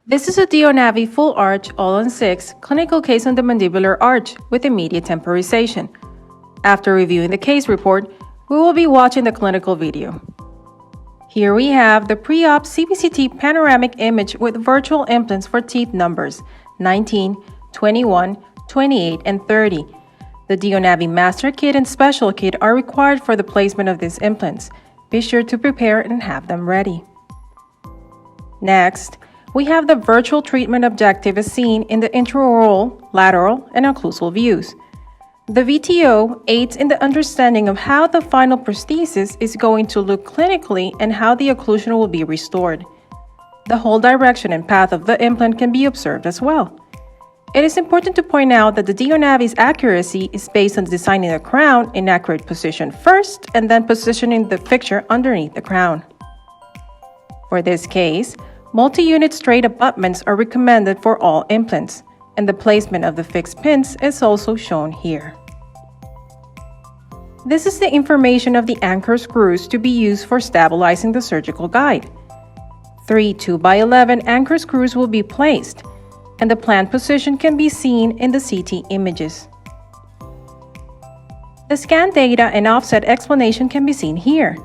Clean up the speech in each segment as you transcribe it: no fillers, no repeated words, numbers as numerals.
This is a DIO full arch all-on-6 clinical case on the mandibular arch with immediate temporization. After reviewing the case report, we will be watching the clinical video. Here we have the pre-op CBCT panoramic image with virtual implants for teeth numbers 19, 21, 28, and 30. The DIO Master Kit and Special Kit are required for the placement of these implants. Be sure to prepare and have them ready. Next, we have the virtual treatment objective as seen in the intraoral, lateral, and occlusal views. The VTO aids in the understanding of how the final prosthesis is going to look clinically and how the occlusion will be restored. The whole direction and path of the implant can be observed as well. It is important to point out that the DIO's accuracy is based on designing the crown in accurate position first and then positioning the fixture underneath the crown. For this case, multi-unit straight abutments are recommended for all implants, and the placement of the fixed pins is also shown here. This is the information of the anchor screws to be used for stabilizing the surgical guide. 3 2x11 anchor screws will be placed, and the planned position can be seen in the CT images. The scan data and offset explanation can be seen here.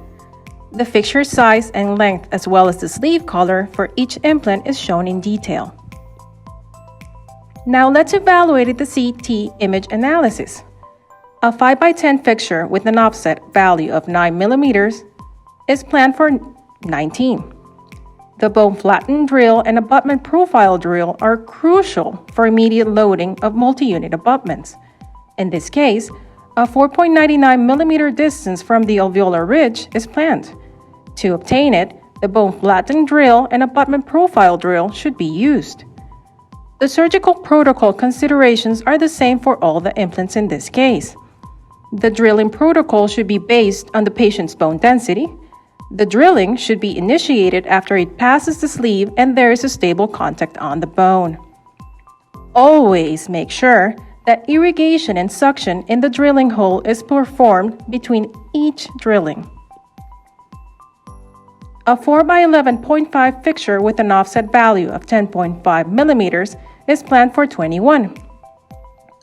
The fixture size and length as well as the sleeve color for each implant is shown in detail. Now let's evaluate the CT image analysis. A 5x10 fixture with an offset value of 9 mm is planned for 19. The bone flattened drill and abutment profile drill are crucial for immediate loading of multi-unit abutments. In this case, a 4.99 mm distance from the alveolar ridge is planned. To obtain it, the bone flattened drill and abutment profile drill should be used. The surgical protocol considerations are the same for all the implants in this case. The drilling protocol should be based on the patient's bone density. The drilling should be initiated after it passes the sleeve and there is a stable contact on the bone. Always make sure that irrigation and suction in the drilling hole is performed between each drilling. A 4x11.5 fixture with an offset value of 10.5 mm is planned for 21.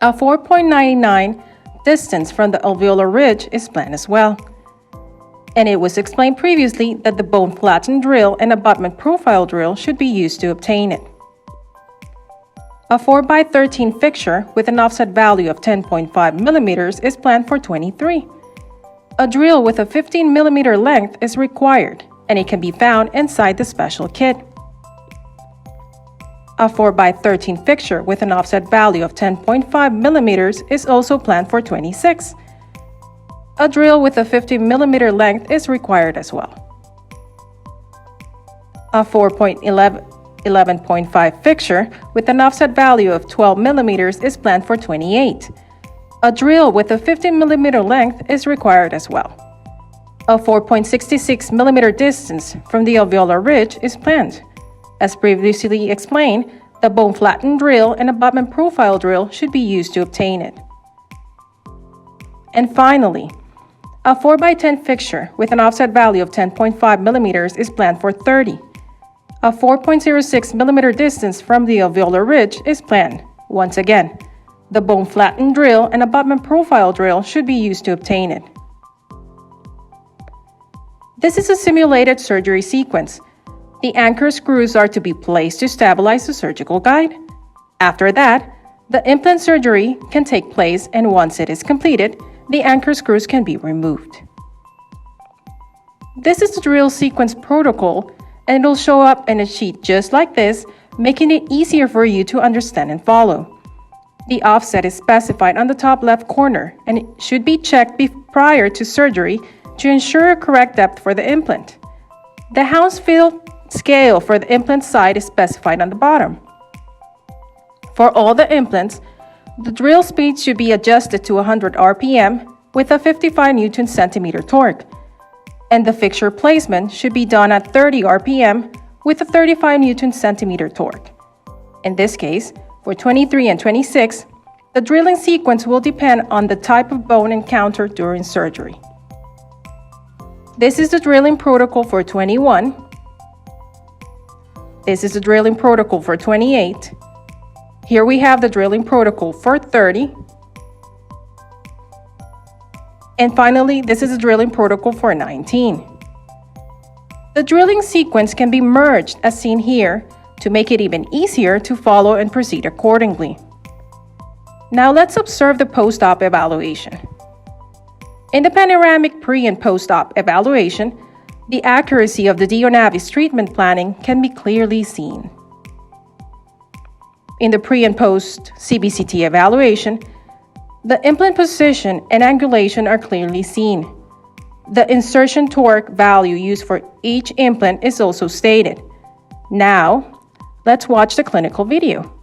A 4.99 distance from the alveolar ridge is planned as well. And it was explained previously that the bone flattened drill and abutment profile drill should be used to obtain it. A 4x13 fixture with an offset value of 10.5 mm is planned for 23. A drill with a 15 mm length is required, and it can be found inside the special kit. A 4x13 fixture with an offset value of 10.5 mm is also planned for 26. A drill with a 15 mm length is required as well. A 4.11.5 fixture with an offset value of 12 mm is planned for 28. A drill with a 15 mm length is required as well. A 4.66 mm distance from the alveolar ridge is planned. As previously explained, the bone flattened drill and abutment profile drill should be used to obtain it. And finally, a 4x10 fixture with an offset value of 10.5 mm is planned for 30. A 4.06 mm distance from the alveolar ridge is planned. Once again, the bone flattened drill and abutment profile drill should be used to obtain it. This is a simulated surgery sequence. The anchor screws are to be placed to stabilize the surgical guide. After that, the implant surgery can take place, and once it is completed, the anchor screws can be removed. This is the drill sequence protocol, and it will show up in a sheet just like this, making it easier for you to understand and follow. The offset is specified on the top left corner, and it should be checked prior to surgery to ensure a correct depth for the implant. The Hounsfield scale for the implant side is specified on the bottom. For all the implants, the drill speed should be adjusted to 100 RPM with a 55 Newton-centimeter torque, and the fixture placement should be done at 30 RPM with a 35 Newton-centimeter torque. In this case, for 23 and 26, the drilling sequence will depend on the type of bone encountered during surgery. This is the drilling protocol for 21. This is the drilling protocol for 28. Here we have the drilling protocol for 30. And finally, this is the drilling protocol for 19. The drilling sequence can be merged as seen here to make it even easier to follow and proceed accordingly. Now let's observe the post-op evaluation. In the panoramic pre- and post-op evaluation, the accuracy of the DIO Navis treatment planning can be clearly seen. In the pre- and post-CBCT evaluation, the implant position and angulation are clearly seen. The insertion torque value used for each implant is also stated. Now, let's watch the clinical video.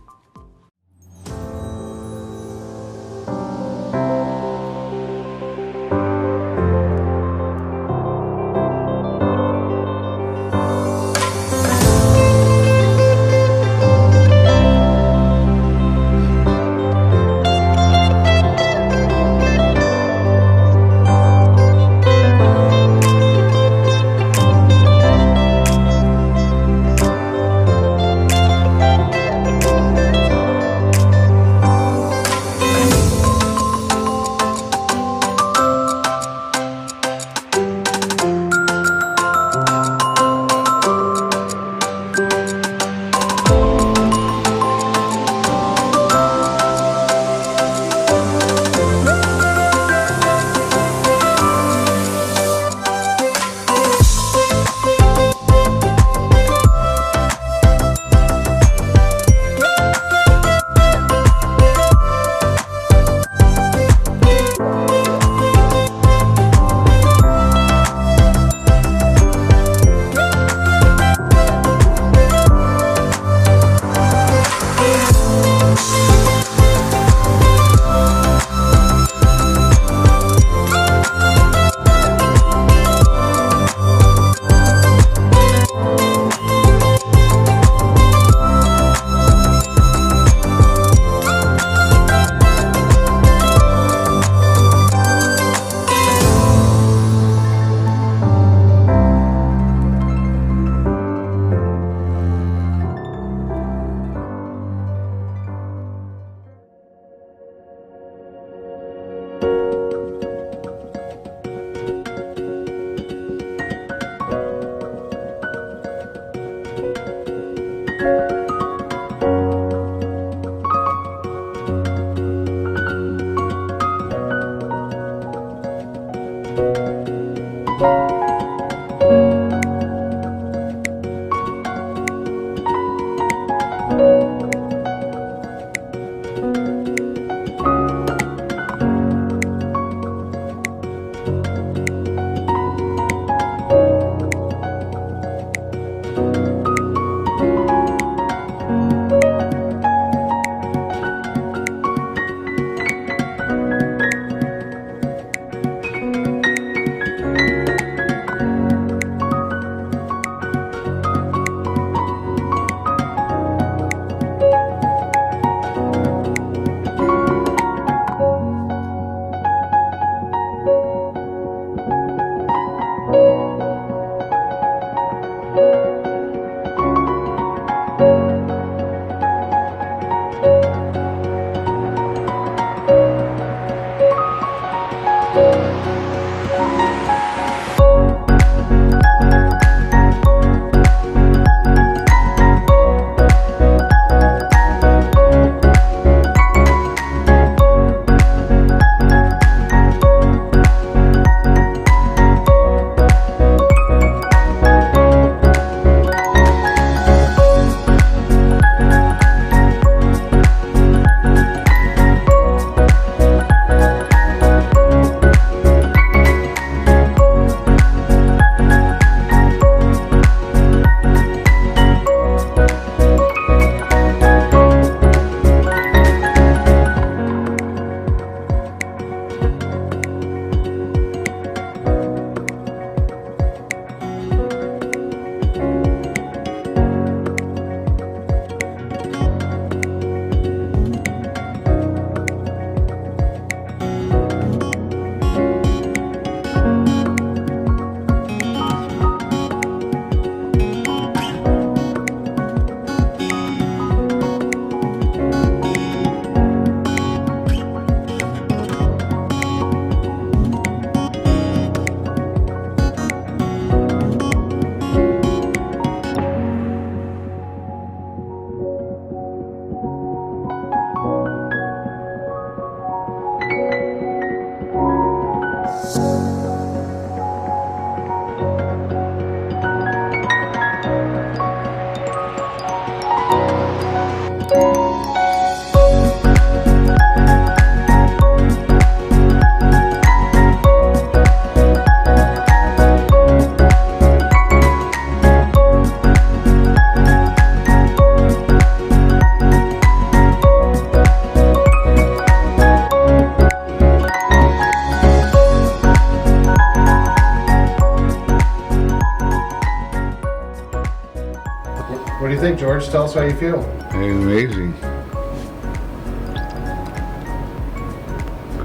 What do you think, George? Tell us how you feel. Amazing.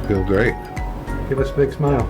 Feel great. Give us a big smile.